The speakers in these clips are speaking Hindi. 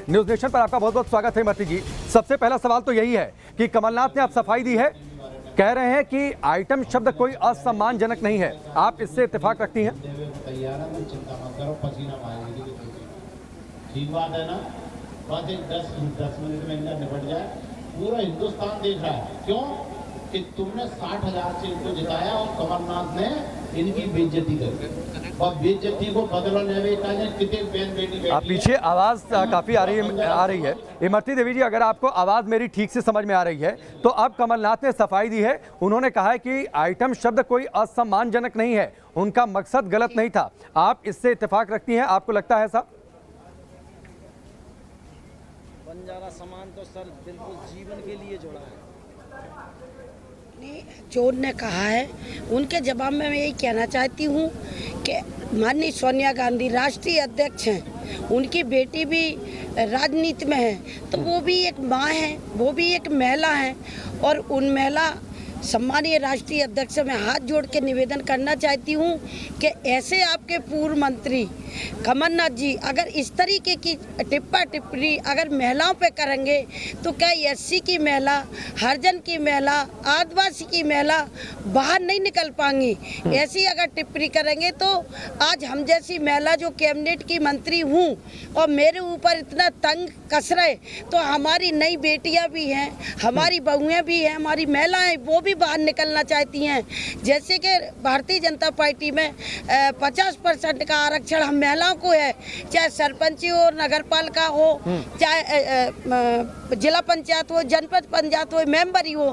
न्यूज नेशन पर आपका बहुत बहुत स्वागत है। इमरती जी, सबसे पहला सवाल तो यही है कि कमलनाथ ने अब सफाई दी है, कह रहे हैं कि आइटम शब्द कोई असम्मानजनक नहीं है। आप इससे इत्तेफाक रखती हैं? ठीक बात है ना, बस एक 10 मिनट में इनका निपट जाए। पूरा हिंदुस्तान देख रहा है, क्यों कि तुमने 60,000 से इनको जिताया और कमलनाथ ने इनकी बेइज्जती कर, और बेइज्जती को बदला नहीं कितने बहन बेटी। आप पीछे आवाज काफी आ रही है। इमरती देवी जी, अगर आपको आवाज मेरी ठीक से समझ में आ रही है तो अब कमलनाथ ने सफाई दी है। उन्होंने कहा है कि आइटम शब्द कोई असम्मानजनक नहीं है, उनका मकसद गलत नहीं था। आप इससे इत्तेफाक रखती हैं? आपको लगता है ऐसा? बंजारा सामान तो सर बिल्कुल जीवन के लिए जोड़ा है। जो उन्होंने कहा है उनके जवाब में मैं यही कहना चाहती हूँ कि माननीय सोनिया गांधी राष्ट्रीय अध्यक्ष हैं, उनकी बेटी भी राजनीति में है, तो वो भी एक माँ है, वो भी एक महिला है। और उन महिला सम्मानीय राष्ट्रीय अध्यक्ष से मैं हाथ जोड़ के निवेदन करना चाहती हूँ कि ऐसे आपके पूर्व मंत्री कमलनाथ जी अगर इस तरीके की टिप्पा टिप्पणी अगर महिलाओं पे करेंगे तो क्या एससी की महिला, हरिजन की महिला, आदिवासी की महिला बाहर नहीं निकल पाएंगी। ऐसी अगर टिप्पणी करेंगे तो आज हम जैसी महिला जो कैबिनेट की मंत्री हूँ और मेरे ऊपर इतना तंग कस रहे, तो हमारी नई बेटियाँ भी हैं, हमारी बहुएँ भी हैं, हमारी महिलाएँ वो भी बाहर निकलना चाहती हैं। जैसे कि भारतीय जनता पार्टी में 50% का आरक्षण हम महिलाओं को है, चाहे सरपंची हो, नगर पालिका हो, चाहे जिला पंचायत हो, जनपद पंचायत हो, मेंबर ही हो,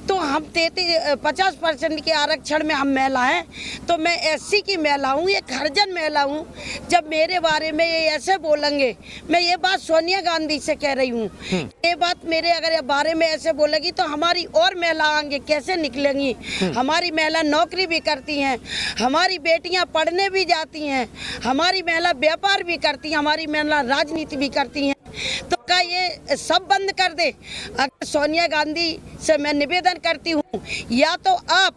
तो हम 50% के आरक्षण में हम महिला हैं। तो मैं एससी की महिला हूँ, एक हरिजन महिला हूँ। जब मेरे बारे में ये ऐसे बोलेंगे, मैं ये बात सोनिया गांधी से कह रही हूँ, ये बात मेरे अगर बारे में ऐसे बोलेगी तो हमारी और महिला आगे कैसे निकलेंगी। हमारी महिला नौकरी भी करती हैं, हमारी बेटियां पढ़ने भी जाती हैं, हमारी महिला व्यापार भी करती हैं, हमारी महिला राजनीति भी करती हैं। तो क्या ये सब बंद कर दे? अगर सोनिया गांधी से मैं निवेदन करती हूँ, या तो आप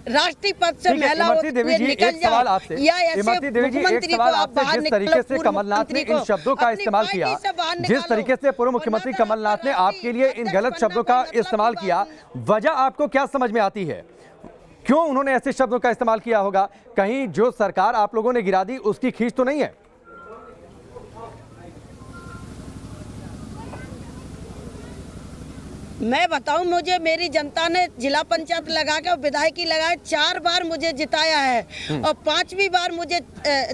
राष्ट्रीय पद से महिला निकल जाओ, या ऐसे मुख्यमंत्री को आप बाहर जिस तरीके से कमलनाथ ने इन शब्दों का इस्तेमाल किया, जिस तरीके से पूर्व मुख्यमंत्री कमलनाथ ने आपके लिए इन गलत शब्दों का इस्तेमाल किया, वजह आपको क्या समझ में आती है? क्यों उन्होंने ऐसे शब्दों का इस्तेमाल किया होगा? कहीं जो सरकार आप लोगों ने गिरा दी उसकी खींच तो नहीं है? मैं बताऊं, मुझे मेरी जनता ने जिला पंचायत लगा के विधायकी लगा 4 बार मुझे जिताया है, और 5वीं बार मुझे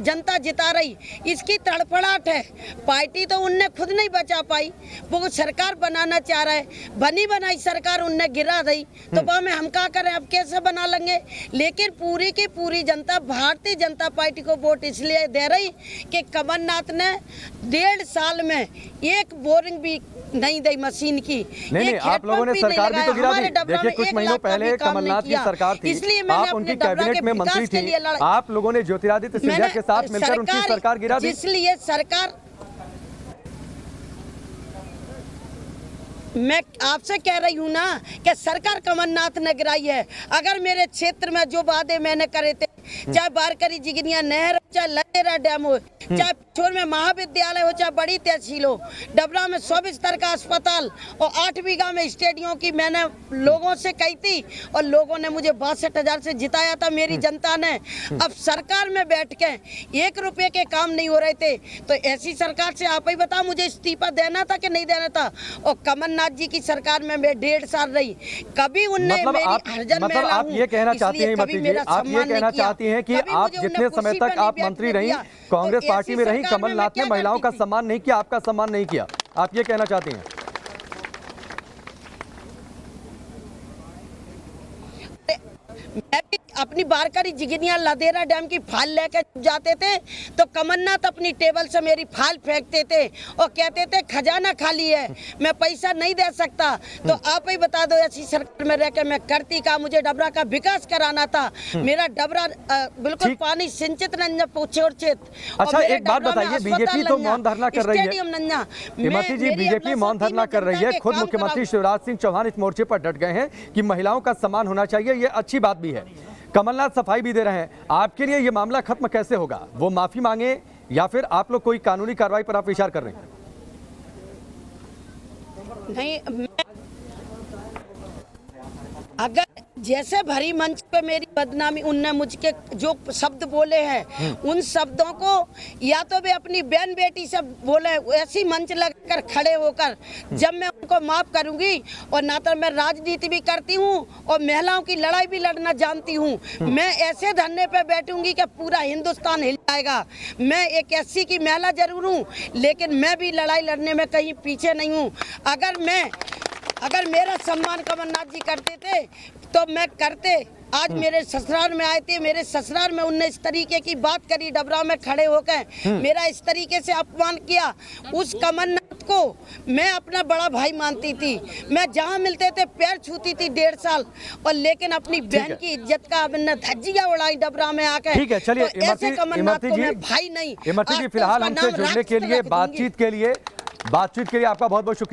जनता जिता रही। इसकी तड़फड़ाहट है। पार्टी तो उनने खुद नहीं बचा पाई, वो सरकार बनाना चाह रहा है, बनी बनाई सरकार उनने गिरा दी, तो वह में हम क्या करें, अब कैसे बना लेंगे। लेकिन पूरी की पूरी जनता भारतीय जनता पार्टी को वोट इसलिए दे रही कि कमलनाथ ने 1.5 साल में एक बोरिंग भी नहीं दी मशीन की। नहीं, आप लोगों ने सरकार भी तो गिरा दी। देखिए, कुछ महीनों पहले कमलनाथ की सरकार थी, आप उनकी कैबिनेट में मंत्री थी, आप लोगों ने ज्योतिरादित्य सिंधिया के साथ मिलकर उनकी सरकार गिरा दी। इसलिए सरकार, मैं आपसे कह रही हूँ ना कि सरकार कमलनाथ ने गिराई है। अगर मेरे क्षेत्र में जो वादे मैंने करे थे, चाहे बारकरी जिगनिया नहर, चाहे लहेरा डैम हो, चाहे पिछोर में महाविद्यालय हो, चाहे बड़ी तहसील हो, डबरा में 100 बिस्तर का अस्पताल और 8 बीघा में स्टेडियम की मैंने लोगों से कही थी, और लोगों ने मुझे 62,000 से जिताया था मेरी जनता ने। अब सरकार में बैठ के 1 रुपये के काम नहीं हो रहे थे, तो ऐसी सरकार से आप ही बताओ मुझे इस्तीफा देना था कि नहीं देना था। और कमलनाथ जी की सरकार में मैं 1.5 साल रही, कभी उनने मतलब आप ये कहना चाहती हैं, आप ये कहना चाहती हैं कि आप जितने समय तक आप मंत्री रही, कांग्रेस पार्टी में रही, कमलनाथ ने महिलाओं का सम्मान नहीं किया, आपका सम्मान नहीं किया, आप ये कहना चाहती हैं? मैं भी अपनी बारकरी जिगनिया लदेरा डैम की फाइल लेकर जाते थे तो कमलनाथ अपनी टेबल से मेरी फाइल फेंकते थे और कहते थे खजाना खाली है, मैं पैसा नहीं दे सकता। तो आप ही बता दो, ऐसी सरकार में रहकर मैं करती का, मुझे डबरा का विकास कराना था। मेरा डबरा बिल्कुल पानी सिंचित नन्ना पूछे। अच्छा, एक बात बताइए, बीजेपी तो मौन धरना कर रही है। इमरती जी, बीजेपी मौन धरना कर रही है, खुद मुख्यमंत्री शिवराज सिंह चौहान इस मोर्चे पर डट गए हैं कि महिलाओं का सम्मान होना चाहिए, ये अच्छी बात भी है। कमलनाथ सफाई भी दे रहे हैं। आपके लिए ये मामला खत्म कैसे होगा? वो माफी मांगे या फिर आप लोग कोई कानूनी कार्रवाई पर आप विचार कर रहे हैं? नहीं, अगर जैसे भरी मंच पे मेरी बदनामी, उनने मुझके जो शब्द बोले हैं उन शब्दों को या तो वे अपनी बहन बेटी से बोले, ऐसी मंच लगाकर खड़े होकर जब मैं उनको माफ करूंगी। और ना तो मैं राजनीति भी करती हूँ और महिलाओं की लड़ाई भी लड़ना जानती हूँ। मैं ऐसे धरने पे बैठूंगी कि पूरा हिंदुस्तान हिल जाएगा। मैं एक एससी की महिला जरूर हूँ, लेकिन मैं भी लड़ाई लड़ने में कहीं पीछे नहीं हूँ। अगर मेरा सम्मान कमलनाथ जी करते थे तो मैं करते। आज मेरे ससुराल में आए थे, मेरे ससुराल में उनने इस तरीके की बात करी, डबरा में खड़े होकर मेरा इस तरीके से अपमान किया। उस कमलनाथ को मैं अपना बड़ा भाई मानती थी, मैं जहाँ मिलते थे पैर छूती थी 1.5 साल, और लेकिन अपनी बहन की इज्जत का अब धज्जियां उड़ाई डबरा में आकर। ठीक है, चलिए तो ऐसे कमलनाथ को मैं भाई नहीं। इमरती जी, फिलहाल हमसे जुड़ने के लिए, बातचीत के लिए आपका बहुत बहुत शुक्रिया।